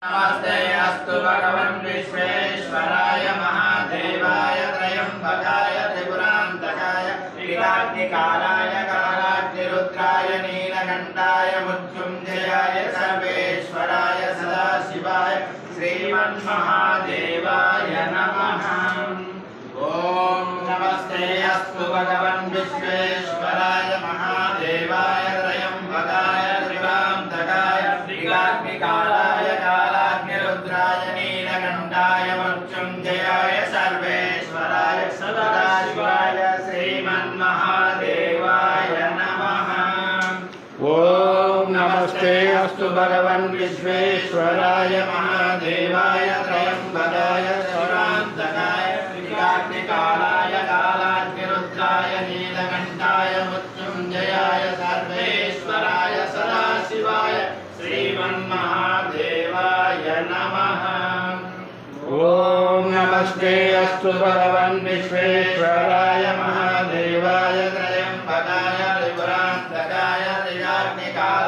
नमस्ते अस्तु भगवन् विश्वेश्वराय महादेवाय त्रयंबकाय त्रिपुरान्तकाय त्रिकाग्निकालाय कालाग्निरुद्राय नीलकण्ठाय मृत्युञ्जयाय सर्वेश्वराय सदाशिवाय श्रीमन्महादेवाय नमः। ओम नमस्ते अस्तु भगवन् विश्वेश्वराय महादेवाय त्रयंबकाय त्रिपुरान्तकाय त्रिकाग्निकालाय कालाग्निरुद्राय नीलकण्ठाय मृत्युञ्जयाय सर्वेश्वराय सदाशिवाय श्रीमन्महादेवाय नमः। ओम नमस्ते अस्तु भगवन् विश्वेश्वराय महादेवाय त्र्यंबकाय त्रिपुरान्तकाय त्रिकाग्निकालाय कालाग्निरुद्राय नीलकण्ठाय मृत्युञ्जयाय सर्वेश्वराय सदाशिवाय श्रीमन्महादेवाय नमः। ओम नमस्ते अस्तु भगवन् विश्वेश्वराय महादेवाय त्र्यंबकाय त्रिपुरान्तकाय त्रिकाग्निकालाय